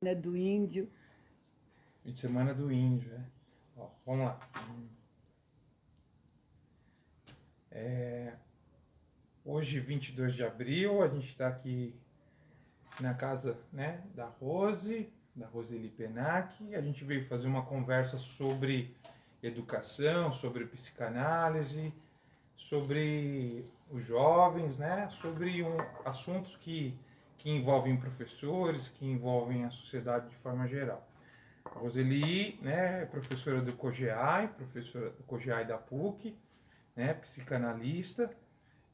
Do índio. Fim de semana do índio, né? Ó, vamos lá. Hoje, 22 de abril, a gente está aqui na casa, né, da Roseli Penac. A gente veio fazer uma conversa sobre educação, sobre psicanálise, sobre os jovens, né, sobre assuntos que envolvem professores, que envolvem a sociedade de forma geral. A Roseli, né, é professora do COGEAI da PUC, né, psicanalista,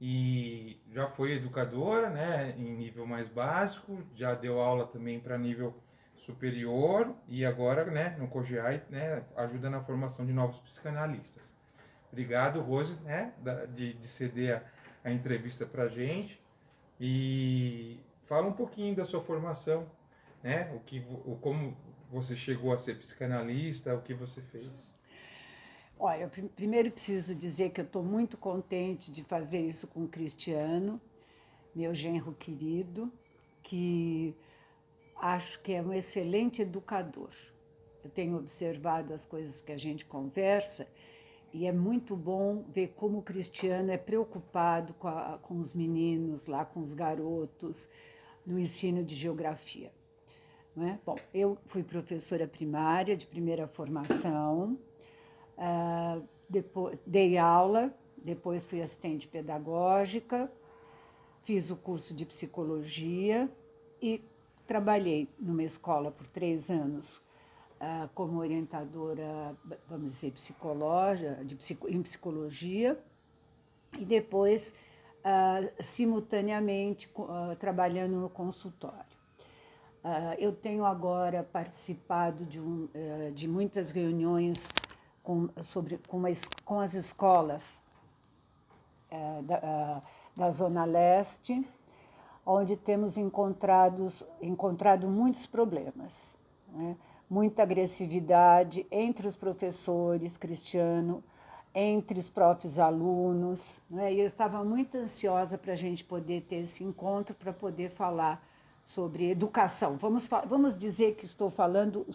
e já foi educadora, né, em nível mais básico, já deu aula também para nível superior e agora, né, no COGEAI, né, ajuda na formação de novos psicanalistas. Obrigado, Rose, né, de ceder a entrevista para a gente e fala um pouquinho da sua formação, né, como você chegou a ser psicanalista, o que você fez. Olha, eu primeiro preciso dizer que eu estou muito contente de fazer isso com o Cristiano, meu genro querido, que acho que é um excelente educador. Eu tenho observado as coisas que a gente conversa e é muito bom ver como o Cristiano é preocupado com os meninos lá, com os garotos, no ensino de geografia. Não é? Bom, eu fui professora primária de primeira formação, depois, dei aula, depois fui assistente pedagógica, fiz o curso de psicologia e trabalhei numa escola por 3 anos como orientadora, vamos dizer, em psicologia, e depois, simultaneamente, trabalhando no consultório. Eu tenho agora participado de muitas reuniões com as escolas da Zona Leste, onde temos encontrado muitos problemas, né? Muita agressividade entre os professores, Cristiano, entre os próprios alunos, né? E eu estava muito ansiosa para a gente poder ter esse encontro, para poder falar sobre educação. Vamos dizer que estou falando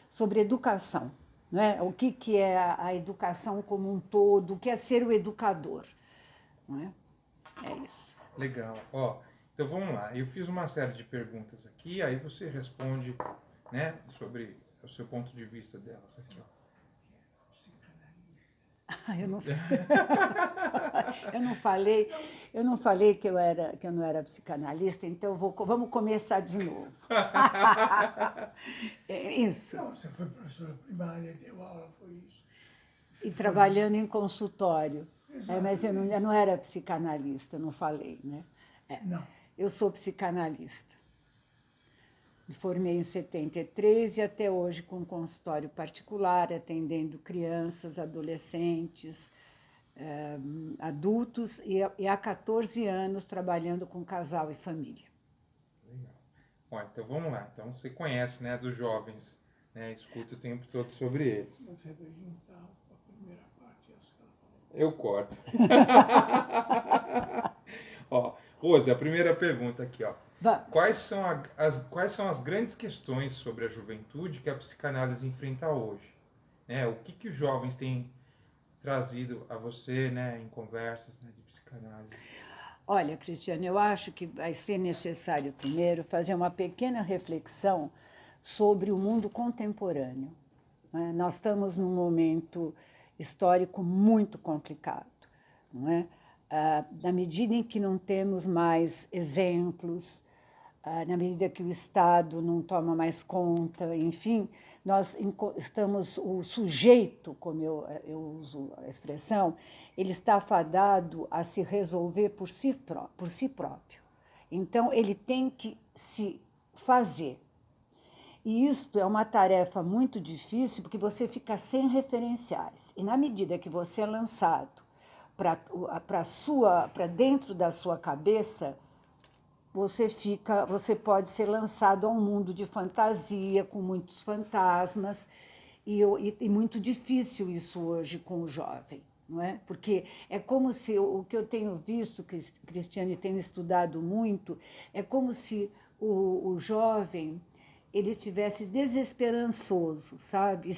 sobre educação, né? O que é a educação como um todo, o que é ser o educador. Não é? É isso. Legal. Ó, então vamos lá. Eu fiz uma série de perguntas aqui, aí você responde, né, sobre o seu ponto de vista delas aqui, ó. Eu não falei que eu não era psicanalista, então vamos começar de novo. É isso. Não, você foi professora primária, deu aula, foi isso. E trabalhando em consultório. Mas eu não era psicanalista, não falei, né? Não. Eu sou psicanalista. Me formei em 73 e até hoje com um consultório particular, atendendo crianças, adolescentes, adultos, e há 14 anos trabalhando com casal e família. Legal. Ó, então vamos lá. Então você conhece, né, dos jovens, né, escuta o tempo todo sobre eles. Você vai juntar a primeira parte, essa que ela falou. Eu corto. Ó, Rose, a primeira pergunta aqui, ó. Vamos. Quais são as grandes questões sobre a juventude que a psicanálise enfrenta hoje? Né, o que os jovens têm trazido a você, né, em conversas, né, de psicanálise? Olha, Cristiano, eu acho que vai ser necessário primeiro fazer uma pequena reflexão sobre o mundo contemporâneo, né? Nós estamos num momento histórico muito complicado, não é? Na medida em que não temos mais exemplos, na medida que o Estado não toma mais conta, enfim, nós estamos, o sujeito, como eu uso a expressão, ele está fadado a se resolver por si próprio. Então, ele tem que se fazer. E isto é uma tarefa muito difícil, porque você fica sem referenciais. E na medida que você é lançado para dentro da sua cabeça, você pode ser lançado a um mundo de fantasia, com muitos fantasmas, e muito difícil isso hoje com o jovem, não é? Porque é como se, o que eu tenho visto, Cristiane, tenho estudado muito, é como se o jovem ele estivesse desesperançoso, sabe?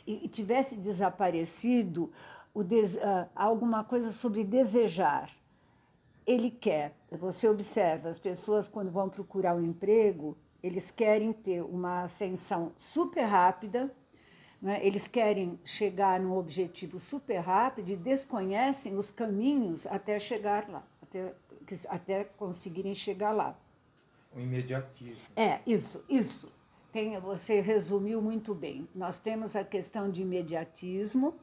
E tivesse desaparecido alguma coisa sobre desejar. Ele quer, você observa, as pessoas quando vão procurar um emprego, eles querem ter uma ascensão super rápida, né? Eles querem chegar num objetivo super rápido e desconhecem os caminhos até chegar lá, até conseguirem chegar lá. O imediatismo. Isso. Você resumiu muito bem. Nós temos a questão de imediatismo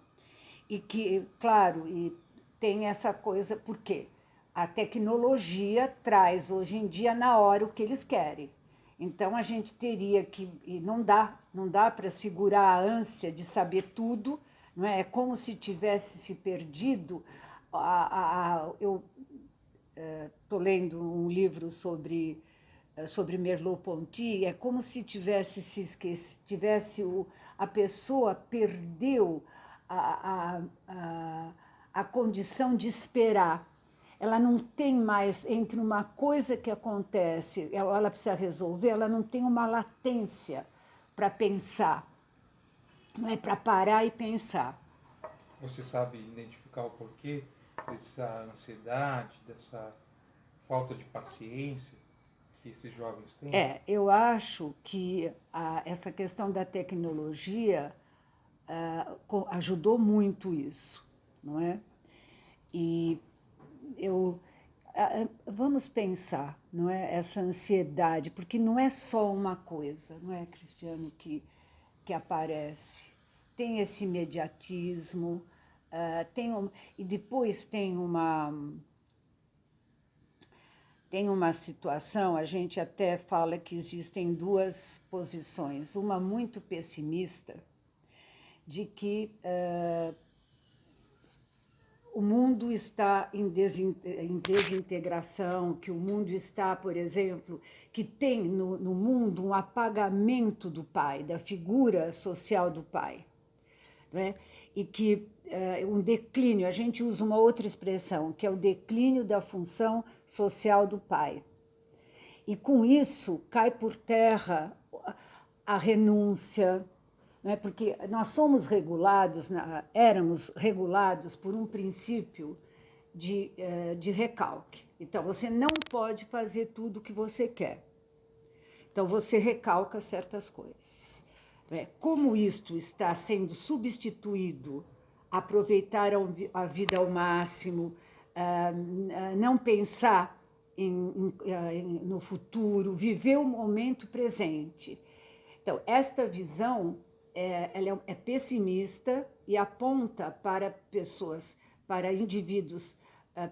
e que, claro, e tem essa coisa, por quê? A tecnologia traz hoje em dia na hora o que eles querem. Então a gente teria que, e não dá para segurar a ânsia de saber tudo, não é? É como se tivesse se perdido. Eu estou lendo um livro sobre Merleau-Ponty, é como se tivesse se esquecido, a pessoa perdeu a condição de esperar. Ela não tem mais, entre uma coisa que acontece, ela precisa resolver, ela não tem uma latência para pensar, não é para parar e pensar. Você sabe identificar o porquê dessa ansiedade, dessa falta de paciência que esses jovens têm? Eu acho que essa questão da tecnologia ajudou muito isso, não é? E vamos pensar, não é, essa ansiedade, porque não é só uma coisa, não é, Cristiano, que aparece. Tem esse imediatismo, e depois tem uma situação, a gente até fala que existem duas posições, uma muito pessimista, de que o mundo está em desintegração, que o mundo está, por exemplo, que tem no mundo um apagamento do pai, da figura social do pai, né? E que um declínio, a gente usa uma outra expressão, que é o declínio da função social do pai. E com isso cai por terra a renúncia, né? Porque nós somos regulados, éramos regulados por um princípio de recalque. Então, você não pode fazer tudo o que você quer. Então, você recalca certas coisas. Como isto está sendo substituído, aproveitar a vida ao máximo, não pensar no futuro, viver o momento presente. Então, esta visão ela é pessimista e aponta para pessoas, para indivíduos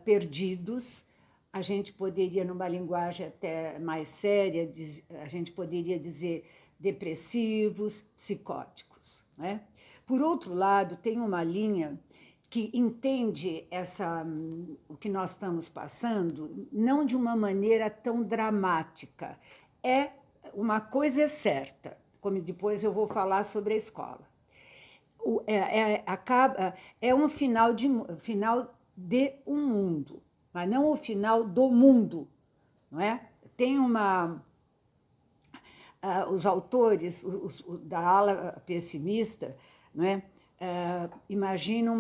perdidos. A gente poderia, numa linguagem até mais séria, a gente poderia dizer depressivos, psicóticos, né? Por outro lado, tem uma linha que entende o que nós estamos passando não de uma maneira tão dramática. Uma coisa é certa, como depois eu vou falar sobre a escola. É um final de um mundo, mas não o final do mundo, não é? Tem os autores da ala pessimista, não é? Imaginam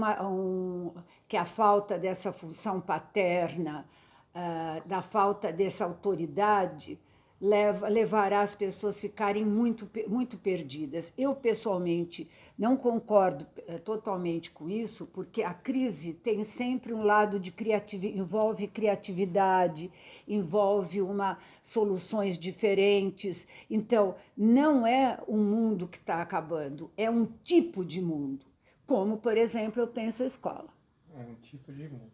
que a falta dessa função paterna, da falta dessa autoridade, levará as pessoas a ficarem muito, muito perdidas. Eu, pessoalmente, não concordo totalmente com isso, porque a crise tem sempre um lado de envolve criatividade, envolve soluções diferentes. Então, não é um mundo que está acabando, é um tipo de mundo. Como, por exemplo, eu penso a escola. É um tipo de mundo.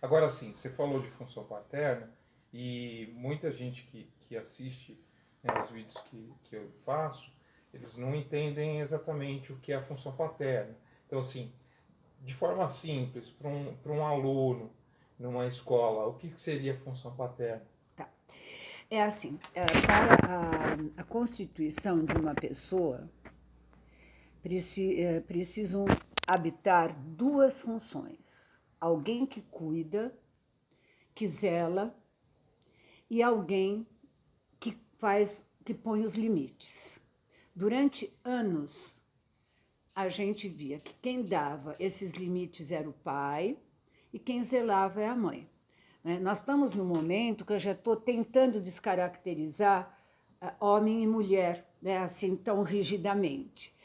Agora, sim, você falou de função paterna, e muita gente que assiste, né, os vídeos que eu faço, eles não entendem exatamente o que é a função paterna. Então, assim, de forma simples, para um aluno numa escola, o que seria a função paterna? Tá. É assim, para a constituição de uma pessoa, precisam habitar duas funções. Alguém que cuida, que zela, e alguém que faz que põe os limites. Durante anos, a gente via que quem dava esses limites era o pai e quem zelava é a mãe. Nós estamos num momento que eu já estou tentando descaracterizar homem e mulher, né, assim tão rigidamente.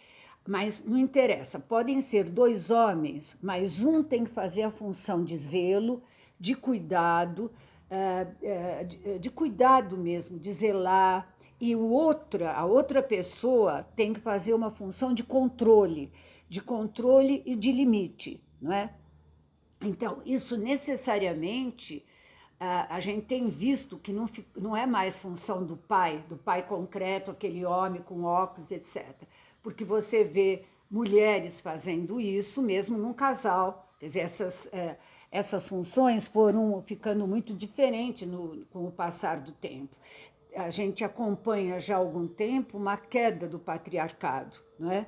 Mas não interessa, podem ser dois homens, mas um tem que fazer a função de zelo, de cuidado, de cuidado mesmo, de zelar, e a outra pessoa tem que fazer uma função de controle e de limite, não é? Então, isso necessariamente a gente tem visto que não é mais função do pai concreto, aquele homem com óculos, etc. Porque você vê mulheres fazendo isso mesmo num casal. Quer dizer, essas funções foram ficando muito diferentes com o passar do tempo. A gente acompanha já há algum tempo uma queda do patriarcado, não é?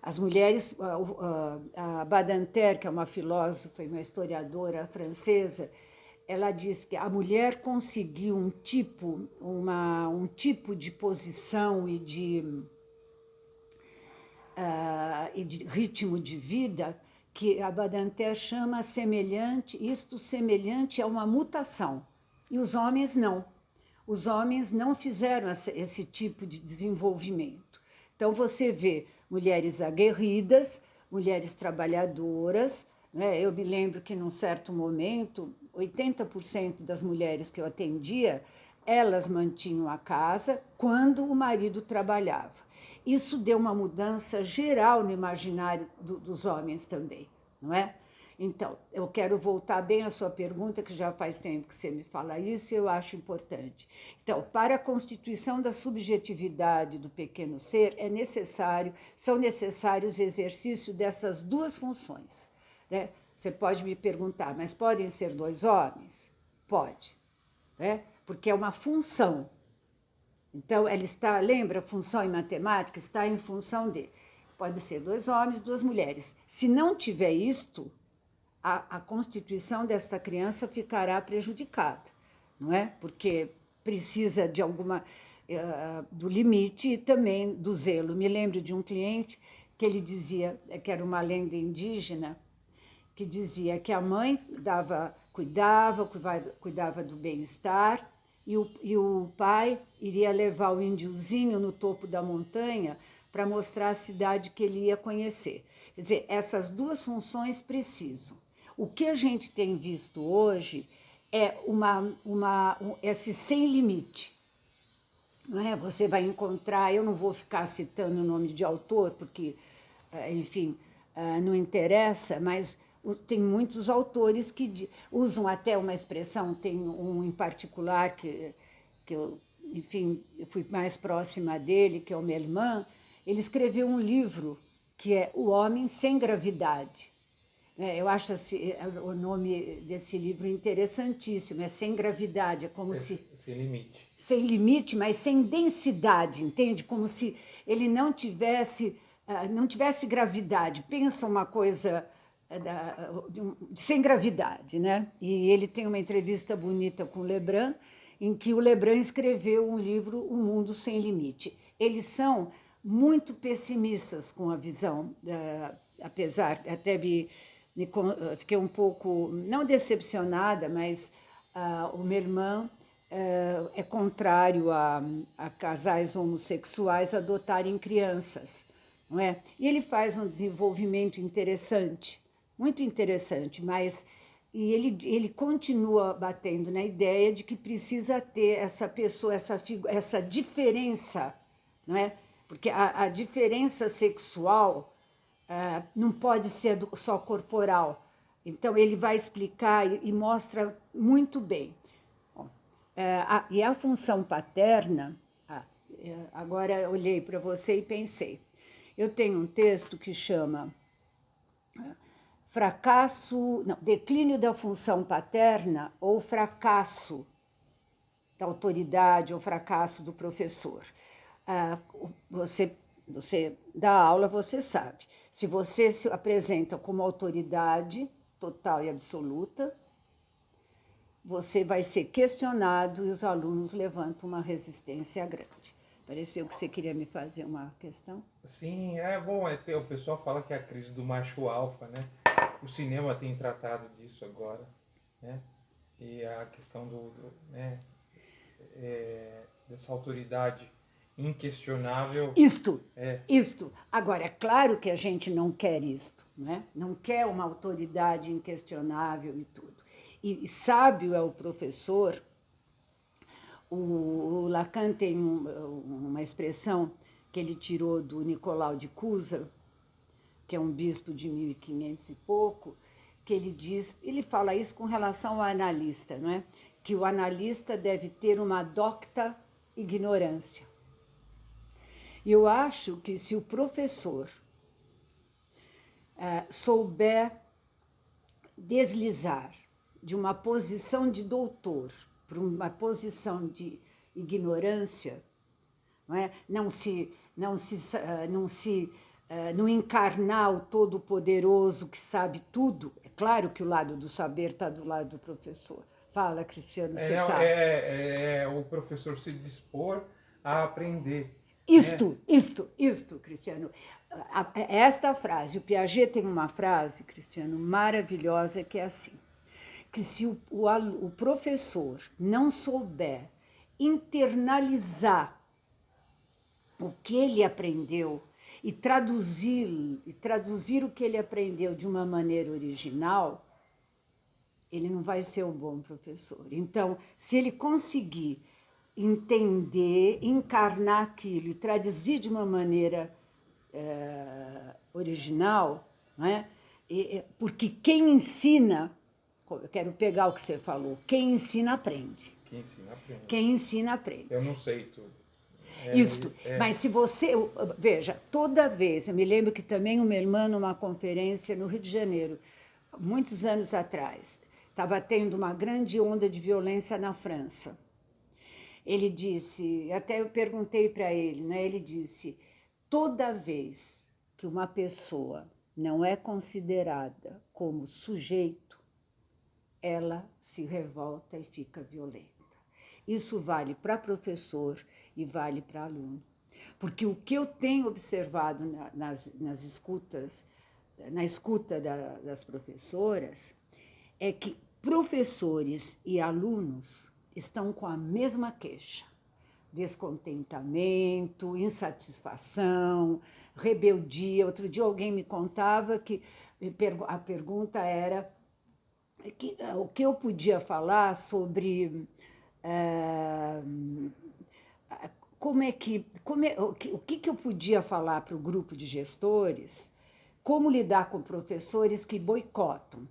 As mulheres, a Badinter, que é uma filósofa e uma historiadora francesa, ela diz que a mulher conseguiu um tipo de posição e de ritmo de vida que a Badinter chama semelhante a uma mutação. E os homens não. Os homens não fizeram esse tipo de desenvolvimento. Então, você vê mulheres aguerridas, mulheres trabalhadoras, né? Eu me lembro que, num certo momento, 80% das mulheres que eu atendia, elas mantinham a casa quando o marido trabalhava. Isso deu uma mudança geral no imaginário dos homens também, não é? Então, eu quero voltar bem à sua pergunta, que já faz tempo que você me fala isso e eu acho importante. Então, para a constituição da subjetividade do pequeno ser, são necessários o exercício dessas duas funções, né? Você pode me perguntar, mas podem ser dois homens? Pode, né? Porque é uma função. Então, lembra, a função em matemática está em função de. Pode ser dois homens, duas mulheres. Se não tiver isto, a constituição desta criança ficará prejudicada, não é? Porque precisa de do limite e também do zelo. Me lembro de um cliente que ele dizia, que era uma lenda indígena, que dizia que a mãe cuidava do bem-estar e o pai iria levar o índiozinho no topo da montanha para mostrar a cidade que ele ia conhecer. Quer dizer, essas duas funções precisam. O que a gente tem visto hoje é esse sem limite. Não é? Você vai encontrar, eu não vou ficar citando o nome de autor, porque, enfim, não interessa, mas tem muitos autores que usam até uma expressão, tem um em particular que eu, enfim, eu fui mais próxima dele, que é o Merman. Ele escreveu um livro que é O Homem Sem Gravidade. Eu acho o nome desse livro interessantíssimo, é Sem Gravidade, é como se... Sem limite. Sem limite, mas sem densidade, entende? Como se ele não tivesse gravidade. Pensa uma coisa sem gravidade, né? E ele tem uma entrevista bonita com o Lebrun, em que o Lebrun escreveu um livro, O Mundo Sem Limite. Eles são muito pessimistas com a visão, apesar, até fiquei um pouco, não decepcionada, mas o Merman é contrário a casais homossexuais adotarem crianças, não é? E ele faz um desenvolvimento interessante, muito interessante, mas ele continua batendo na ideia de que precisa ter essa pessoa, essa diferença, não é? Porque a diferença sexual não pode ser só corporal. Então, ele vai explicar e mostra muito bem. E a função paterna, agora eu olhei para você e pensei, eu tenho um texto que chama Declínio da função paterna ou fracasso da autoridade ou fracasso do professor. Você dá aula, você sabe. Se você se apresenta como autoridade total e absoluta, você vai ser questionado e os alunos levantam uma resistência grande. Pareceu que você queria me fazer uma questão. Sim, é bom. O pessoal fala que é a crise do macho alfa, né? O cinema tem tratado disso agora, né? E a questão né, dessa autoridade inquestionável. Isto. Agora, é claro que a gente não quer isto, né? Não quer uma autoridade inquestionável e tudo. E sábio é o professor. O Lacan tem uma expressão que ele tirou do Nicolau de Cusa, que é um bispo de 1500 e pouco, que ele fala isso com relação ao analista, não é? Que o analista deve ter uma docta ignorância. E eu acho que se o professor souber deslizar de uma posição de doutor para uma posição de ignorância, não é? Não encarnar o Todo-Poderoso que sabe tudo. É claro que o lado do saber está do lado do professor. Fala, Cristiano, você está... O professor se dispor a aprender. Isto, Cristiano. Esta frase, o Piaget tem uma frase, Cristiano, maravilhosa, que é assim, que se o professor não souber internalizar o que ele aprendeu e traduzir o que ele aprendeu de uma maneira original, ele não vai ser um bom professor. Então, se ele conseguir entender, encarnar aquilo e traduzir de uma maneira original, não é? Porque quem ensina, eu quero pegar o que você falou, quem ensina aprende. Quem ensina aprende. Eu não sei tudo. Mas se você... Veja, toda vez... Eu me lembro que também o meu irmão, numa conferência no Rio de Janeiro, muitos anos atrás, estava tendo uma grande onda de violência na França. Ele disse, até eu perguntei para ele, né? Ele disse, toda vez que uma pessoa não é considerada como sujeito, ela se revolta e fica violenta. Isso vale para professor e vale para aluno. Porque o que eu tenho observado na escuta das professoras é que professores e alunos estão com a mesma queixa. Descontentamento, insatisfação, rebeldia. Outro dia alguém me contava que a pergunta era o que eu podia falar sobre o que eu podia falar para o grupo de gestores, como lidar com professores que boicotam,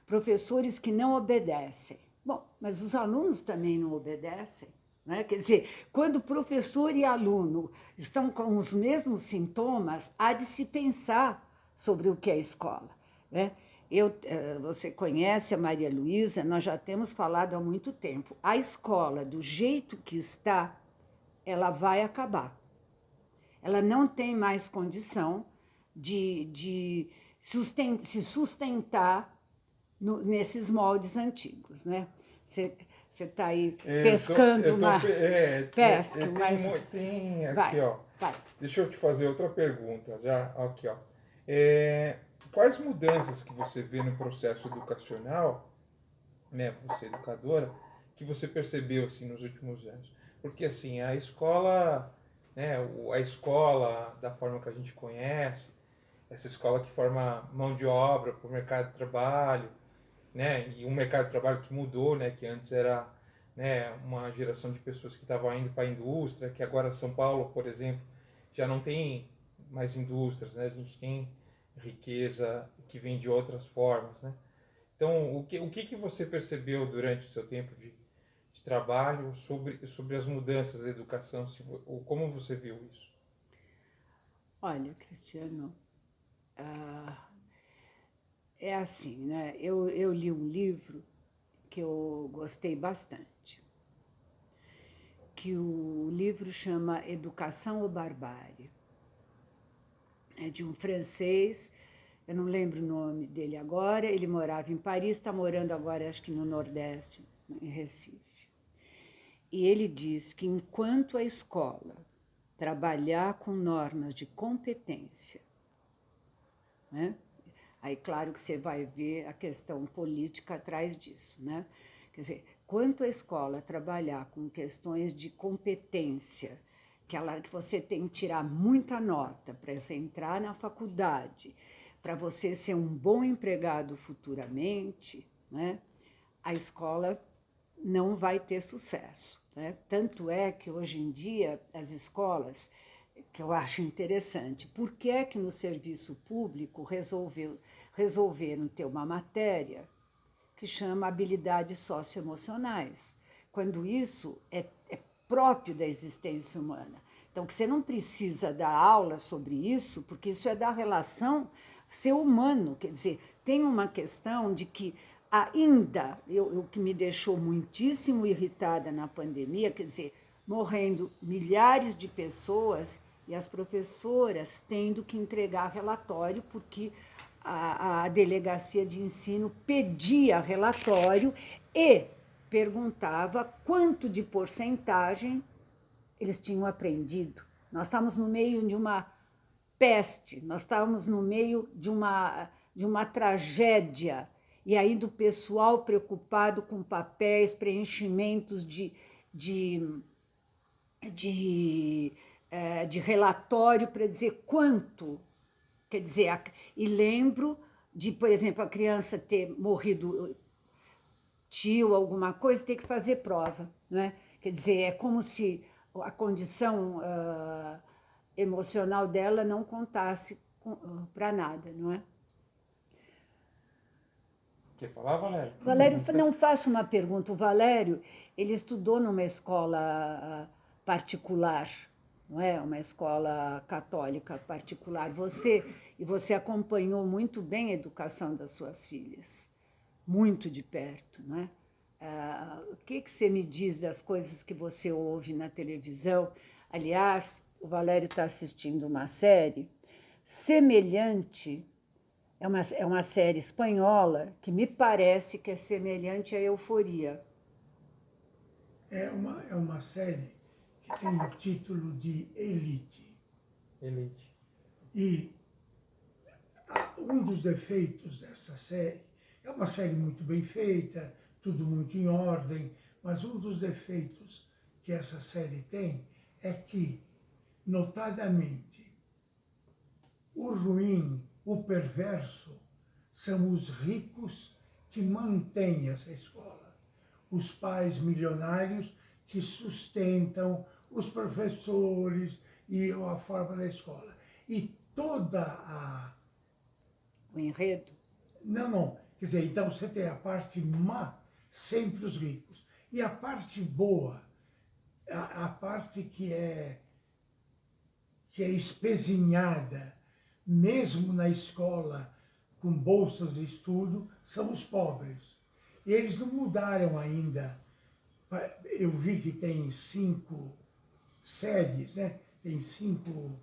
professores que não obedecem. Bom, mas os alunos também não obedecem. Né? Quer dizer, quando professor e aluno estão com os mesmos sintomas, há de se pensar sobre o que é escola. Né? Você conhece a Maria Luísa, nós já temos falado há muito tempo. A escola, do jeito que está, ela vai acabar. Ela não tem mais condição de se sustentar nesses moldes antigos. Né? Você está aí pescando uma pesca. Tem aqui, vai, ó. Vai. Deixa eu te fazer outra pergunta. Já, aqui, ó. Quais mudanças que você vê no processo educacional, né, você educadora, que você percebeu assim nos últimos anos? Porque assim, a escola, né, a escola da forma que a gente conhece, essa escola que forma mão de obra para o mercado de trabalho, né, e um mercado de trabalho que mudou, né, que antes era, né, uma geração de pessoas que estavam indo para a indústria, que agora São Paulo, por exemplo, já não tem mais indústrias, né, a gente tem riqueza que vem de outras formas, né? Então, o que você percebeu durante o seu tempo de trabalho sobre as mudanças da educação? Ou como você viu isso? Olha, Cristiano, é assim, né? Eu li um livro que eu gostei bastante, que o livro chama Educação ou Barbárie. É de um francês, eu não lembro o nome dele agora, ele morava em Paris, está morando agora, acho que no Nordeste, em Recife. E ele diz que enquanto a escola trabalhar com normas de competência, né? Aí, claro que você vai ver a questão política atrás disso, né? Quer dizer, quanto a escola trabalhar com questões de competência, que você tem que tirar muita nota para você entrar na faculdade, para você ser um bom empregado futuramente, né? A escola não vai ter sucesso, né? Tanto é que hoje em dia as escolas, que eu acho interessante, por que é que no serviço público resolveram ter uma matéria que chama habilidades socioemocionais, quando isso é próprio da existência humana. Então, que você não precisa dar aula sobre isso, porque isso é da relação ser humano. Quer dizer, tem uma questão de que ainda, o que me deixou muitíssimo irritada na pandemia, quer dizer, morrendo milhares de pessoas e as professoras tendo que entregar relatório porque a delegacia de ensino pedia relatório e perguntava quanto de porcentagem eles tinham aprendido. Nós estávamos no meio de uma peste, nós estávamos no meio de uma tragédia, e aí do pessoal preocupado com papéis, preenchimentos de relatório para dizer quanto. Quer dizer, e lembro de, por exemplo, a criança ter morrido tio, alguma coisa, ter que fazer prova, não é? Quer dizer, é como se a condição emocional dela não contasse para nada, não é? Quer falar, Valério? Valério, não faço uma pergunta. O Valério, ele estudou numa escola particular, não é? Uma escola católica particular. Você acompanhou muito bem a educação das suas filhas, muito de perto, não é? O que você me diz das coisas que você ouve na televisão? Aliás, o Valério está assistindo uma série semelhante, é uma série espanhola que me parece que é semelhante à Euforia. É uma série que tem o título de Elite. Elite. E um dos defeitos dessa série, é uma série muito bem feita, tudo muito em ordem, mas um dos defeitos que essa série tem é que, notadamente, o ruim, o perverso, são os ricos que mantêm essa escola. Os pais milionários que sustentam os professores e a forma da escola. E o enredo? Não. Quer dizer, então você tem a parte má, sempre os ricos. E a parte boa, a parte que é espezinhada, mesmo na escola, com bolsas de estudo, são os pobres. E eles não mudaram ainda. Eu vi que tem 5 séries, né? Tem 5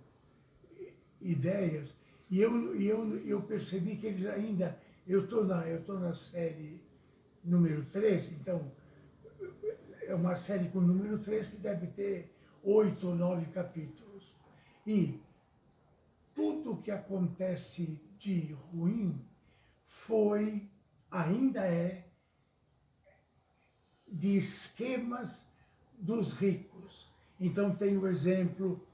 ideias. E eu percebi que eles ainda... Eu tô na série número 3, então é uma série com número 3 que deve ter 8 ou 9 capítulos. E tudo o que acontece de ruim ainda é, de esquemas dos ricos. Então tem o exemplo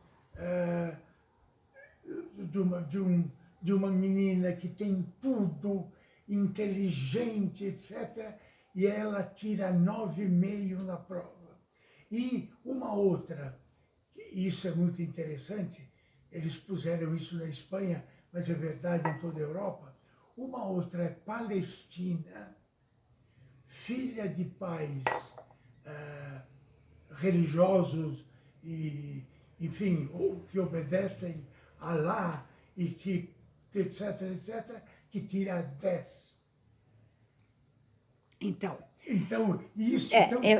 de uma menina que tem tudo, inteligente, etc., e ela tira 9,5 na prova. E uma outra, isso é muito interessante, eles puseram isso na Espanha, mas é verdade em toda a Europa. Uma outra é palestina, filha de pais religiosos e, enfim, que obedecem a Alá e que, etc., que tira 10. Então, isso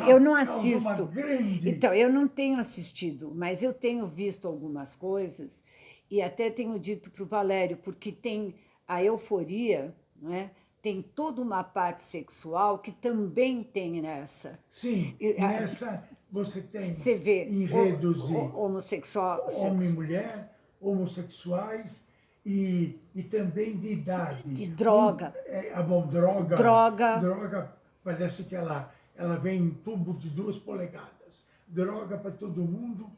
eu não assisto. Uma grande... Então, eu não tenho assistido, mas eu tenho visto algumas coisas e até tenho dito para o Valério, porque tem a Euforia, não é? Tem toda uma parte sexual que também tem nessa. Sim, você tem Você vê enredos de homossexual, homem e mulher, homossexuais e também de idade. de droga. Droga. Droga. Droga, parece que ela vem em tubo de 2 polegadas. Droga para todo mundo.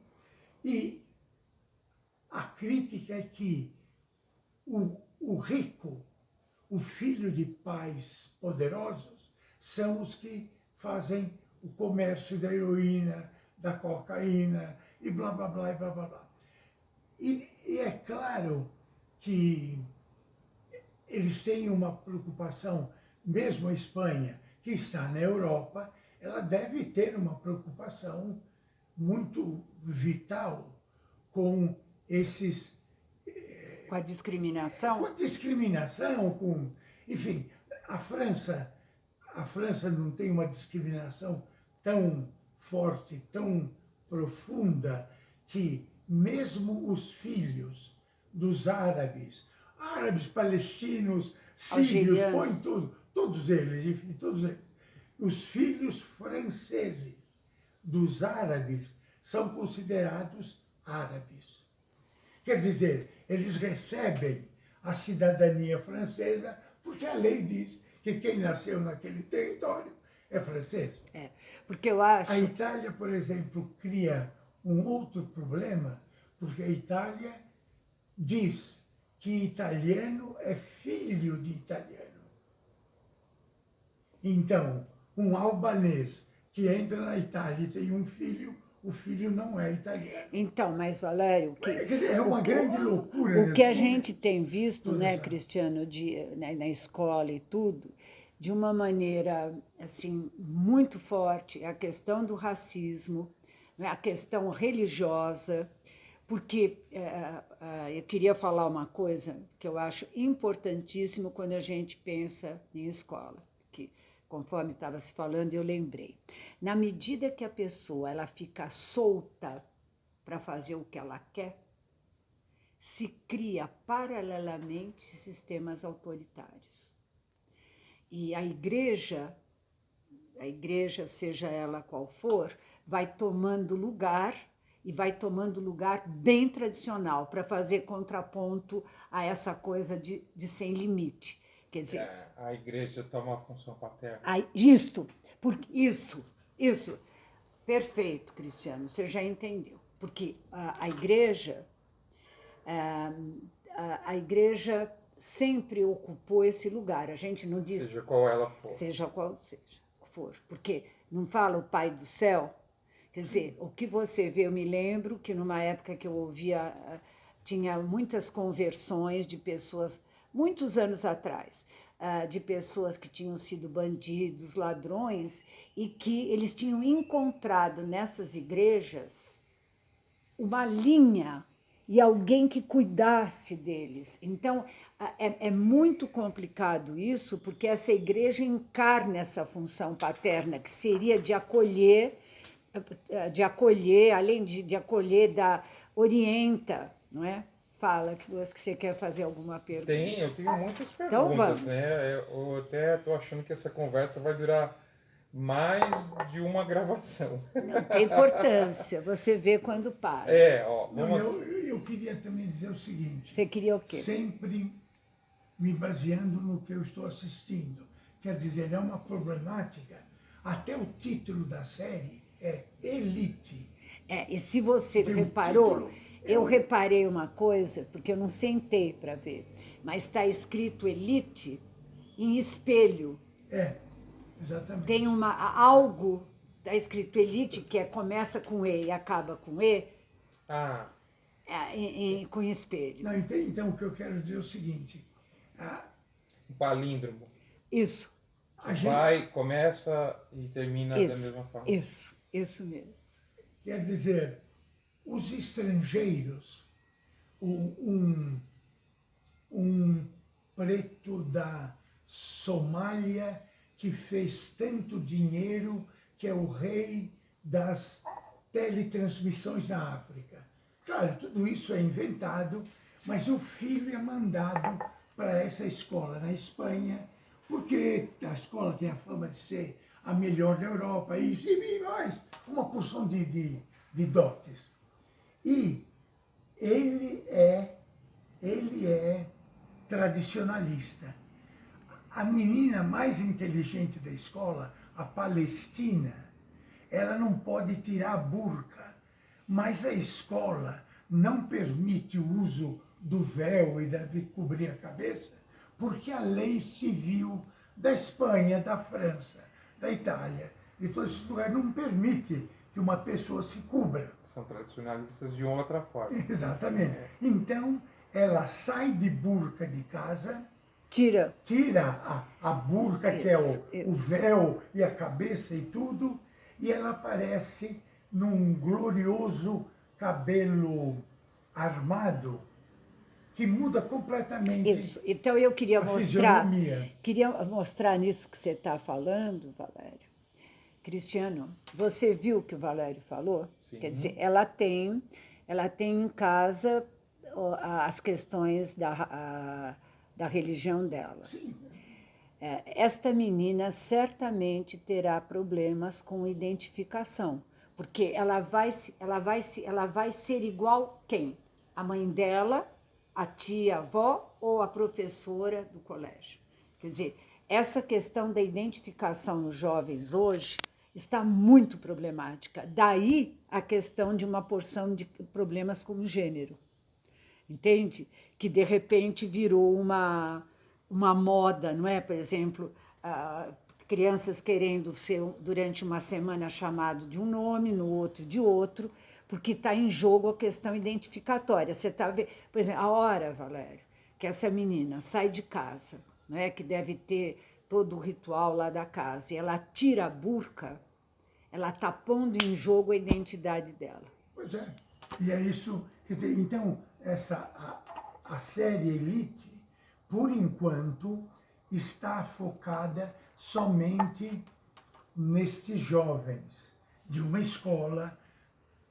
E a crítica é que o rico, o filho de pais poderosos, são os que fazem o comércio da heroína, da cocaína e blá, blá, blá, e blá, blá, blá. E é claro que eles têm uma preocupação, mesmo a Espanha, que está na Europa, ela deve ter uma preocupação muito vital com esses... Com a discriminação? Com a discriminação, enfim, a França não tem uma discriminação tão forte, tão profunda, que mesmo os filhos dos árabes, palestinos, sírios, põe tudo, todos eles, enfim, todos eles, os filhos franceses dos árabes são considerados árabes. Quer dizer, eles recebem a cidadania francesa porque a lei diz que quem nasceu naquele território é francês. Porque eu acho... A Itália, por exemplo, cria um outro problema, porque a Itália diz que italiano é filho de italiano. Então, um albanês que entra na Itália e tem um filho, o filho não é italiano. Então, mas Valério, É uma grande loucura. O que a gente tem visto, né, Cristiano, na escola e tudo, de uma maneira assim muito forte, é a questão do racismo, né, a questão religiosa, porque eu queria falar uma coisa que eu acho importantíssimo quando a gente pensa em escola, que conforme estava se falando, eu lembrei. Na medida que a pessoa ela fica solta para fazer o que ela quer, se cria paralelamente sistemas autoritários. E a igreja, seja ela qual for, vai tomando lugar, e vai tomando lugar bem tradicional, para fazer contraponto a essa coisa de sem limite. Quer dizer, a igreja toma a função paterna. Isso, perfeito, Cristiano, você já entendeu. Porque a igreja sempre ocupou esse lugar. A gente não diz... Seja qual ela for. Seja qual for. Porque não fala o Pai do Céu? Quer dizer, o que você vê, eu me lembro que numa época que eu ouvia, tinha muitas conversões de pessoas, muitos anos atrás, de pessoas que tinham sido bandidos, ladrões, e que eles tinham encontrado nessas igrejas uma linha e alguém que cuidasse deles. Então, é muito complicado isso, porque essa igreja encarna essa função paterna, que seria de acolher, além de acolher, orienta, não é? Fala, que você quer fazer alguma pergunta. Eu tenho muitas perguntas. Então vamos. Né? Eu até estou achando que essa conversa vai durar mais de uma gravação. Não tem importância, você vê quando para. Eu queria também dizer o seguinte. Você queria o quê? Sempre me baseando no que eu estou assistindo. Quer dizer, é uma problemática. Até o título da série é Elite. E se você reparou, eu reparei uma coisa, porque eu não sentei para ver, mas está escrito Elite em espelho. Exatamente. Tem algo, está escrito Elite, que começa com E e acaba com E, com espelho. Não, então, o que eu quero dizer é o seguinte. Um palíndromo. Isso. Vai, começa e termina da mesma forma. Isso mesmo. Quer dizer, os estrangeiros, um preto da Somália que fez tanto dinheiro, que é o rei das teletransmissões na África. Claro, tudo isso é inventado, mas o filho é mandado para essa escola na Espanha, porque a escola tem a fama de ser a melhor da Europa, e mais. uma porção de dotes. E ele é tradicionalista. A menina mais inteligente da escola, a Palestina, ela não pode tirar a burca, mas a escola não permite o uso do véu e de cobrir a cabeça, porque a lei civil da Espanha, da França, da Itália, de todos esses lugares, não permite que uma pessoa se cubra. São tradicionalistas de outra forma. Exatamente. Então, ela sai de burca de casa, Tira. tira a burca, que é o Isso. véu e a cabeça e tudo, e ela aparece num glorioso cabelo armado, que muda completamente Isso. Então eu queria a mostrar, fisionomia. nisso que você está falando, Valério. Cristiano, você viu o que o Valério falou? Sim. Quer dizer, ela tem em casa as questões da religião dela. Sim. Esta menina certamente terá problemas com identificação, porque ela vai ser igual quem? A mãe dela, a tia, a avó ou a professora do colégio. Quer dizer, essa questão da identificação nos jovens hoje está muito problemática. Daí a questão de uma porção de problemas como gênero. Entende? Que de repente virou uma moda, não é? Por exemplo, crianças querendo ser durante uma semana chamado de um nome, no outro de outro, porque está em jogo a questão identificatória. Você está vendo, por exemplo, a hora, Valério, que essa menina sai de casa, não é? Que deve ter todo o ritual lá da casa, e ela tira a burca, ela está pondo em jogo a identidade dela. Pois é. E é isso. Quer dizer, então, a série Elite, por enquanto, está focada somente nestes jovens de uma escola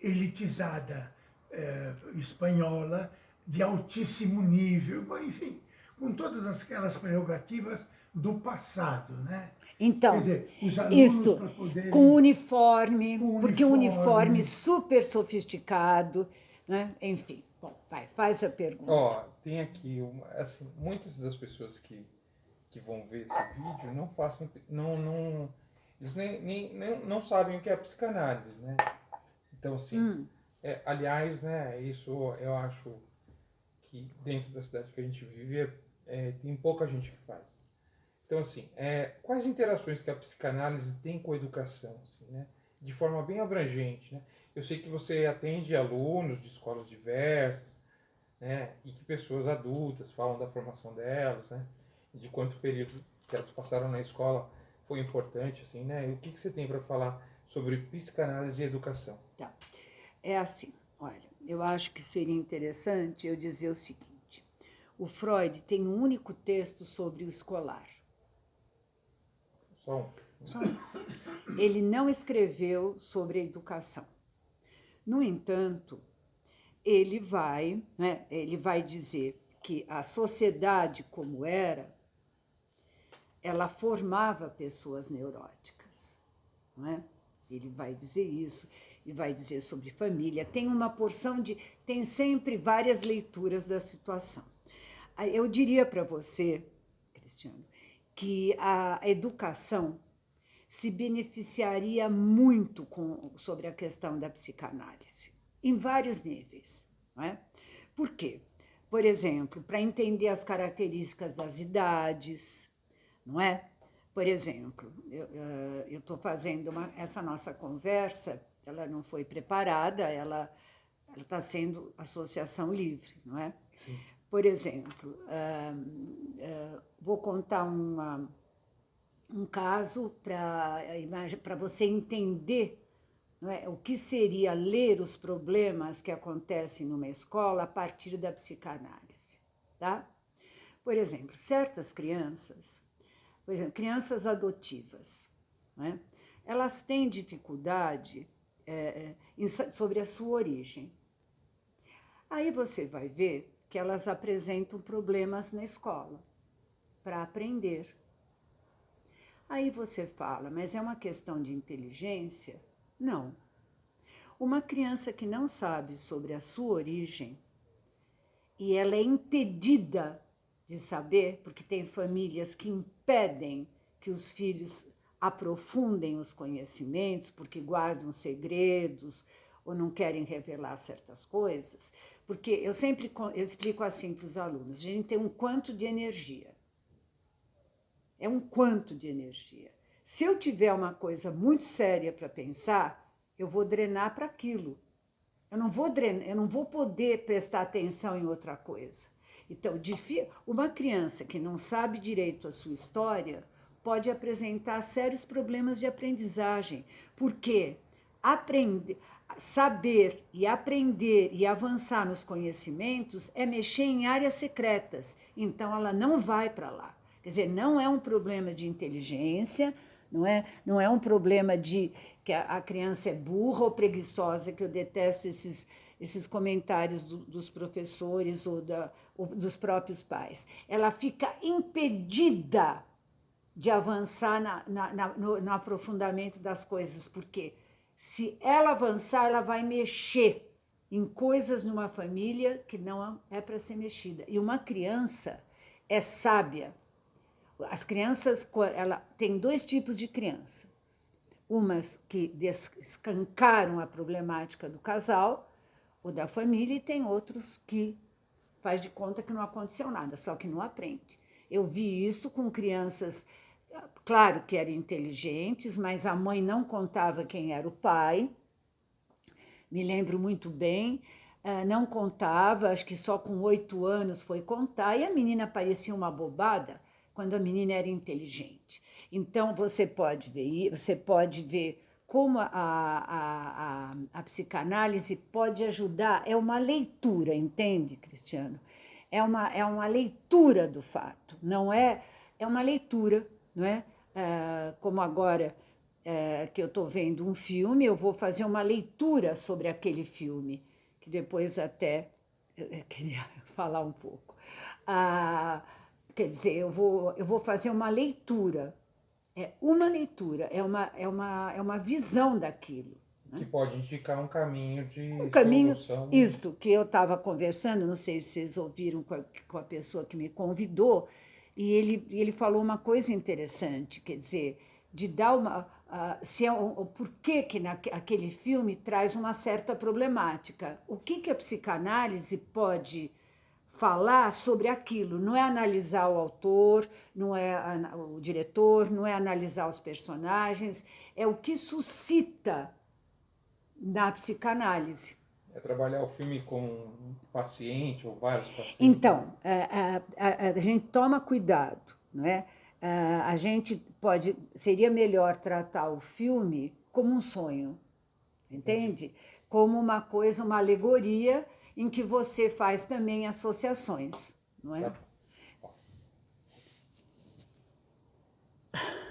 elitizada espanhola, de altíssimo nível, enfim, com todas aquelas prerrogativas do passado, né? Então, quer dizer, os alunos isso, para poderem... com uniforme, porque um uniforme. uniforme super sofisticado, né? Enfim, bom, vai, faz a pergunta. Ó, tem aqui, assim, muitas das pessoas que vão ver esse vídeo não fazem, eles nem não sabem o que é psicanálise, né? Então, assim, aliás, né, isso eu acho que dentro da cidade que a gente vive, tem pouca gente que faz. Então, assim, quais interações que a psicanálise tem com a educação, assim, né? De forma bem abrangente, né? Eu sei que você atende alunos de escolas diversas, né? E que pessoas adultas falam da formação delas, né? E de quanto período que elas passaram na escola foi importante, assim, né? E o que você tem para falar sobre psicanálise e educação? Tá. É assim, olha, eu acho que seria interessante eu dizer o seguinte: o Freud tem um único texto sobre o escolar. Só um. Ele não escreveu sobre a educação. No entanto, ele vai dizer que a sociedade como era, ela formava pessoas neuróticas, não é? Ele vai dizer isso, e vai dizer sobre família. Tem sempre várias leituras da situação. Eu diria para você, Cristiano, que a educação se beneficiaria muito sobre a questão da psicanálise, em vários níveis. Não é? Por quê? Por exemplo, para entender as características das idades, não é? Por exemplo, eu estou fazendo essa nossa conversa, ela não foi preparada, ela está sendo associação livre, não é? Sim. Por exemplo, vou contar um caso para você entender, não é, o que seria ler os problemas que acontecem numa escola a partir da psicanálise. Tá? Por exemplo, certas crianças, crianças adotivas, né, elas têm dificuldade sobre a sua origem. Aí você vai ver que elas apresentam problemas na escola para aprender. Aí você fala, mas é uma questão de inteligência? Não, Uma criança que não sabe sobre a sua origem e ela é impedida de saber, porque tem famílias que impedem que os filhos aprofundem os conhecimentos, porque guardam segredos ou não querem revelar certas coisas, porque eu explico assim para os alunos, a gente tem um quanto de energia. É um quanto de energia. Se eu tiver uma coisa muito séria para pensar, eu vou drenar para aquilo. Eu não vou poder prestar atenção em outra coisa. Então, uma criança que não sabe direito a sua história pode apresentar sérios problemas de aprendizagem, porque saber e aprender e avançar nos conhecimentos é mexer em áreas secretas. Então, ela não vai para lá. Quer dizer, não é um problema de inteligência, não é um problema de que a criança é burra ou preguiçosa, que eu detesto esses comentários dos professores ou dos próprios pais. Ela fica impedida de avançar no aprofundamento das coisas, porque se ela avançar, ela vai mexer em coisas numa família que não é para ser mexida. E uma criança é sábia. As crianças, ela tem dois tipos de criança. Umas que escancaram a problemática do casal ou da família, e tem outros que faz de conta que não aconteceu nada, só que não aprende. Eu vi isso com crianças, claro que eram inteligentes, mas a mãe não contava quem era o pai. Me lembro muito bem, não contava, acho que só com 8 anos foi contar, e a menina parecia uma bobada quando a menina era inteligente. Então, você pode ver como a psicanálise pode ajudar. É uma leitura, entende, Cristiano? É uma leitura do fato, não é? É uma leitura, não é? Como agora que eu estou vendo um filme, eu vou fazer uma leitura sobre aquele filme, que depois até eu queria falar um pouco. Quer dizer, eu vou fazer uma leitura. É uma leitura, é uma visão daquilo. Né? Que pode indicar um caminho de solução. Isto que eu estava conversando, não sei se vocês ouviram com a pessoa que me convidou, e ele falou uma coisa interessante, quer dizer, de dar o porquê que aquele filme traz uma certa problemática. O que a psicanálise pode falar sobre aquilo, não é analisar o autor, não é o diretor, não é analisar os personagens, é o que suscita na psicanálise. É trabalhar o filme com um paciente ou vários pacientes. Então, a gente toma cuidado, não é? A gente seria melhor tratar o filme como um sonho, entende? Como uma alegoria em que você faz também associações, não é? Tá.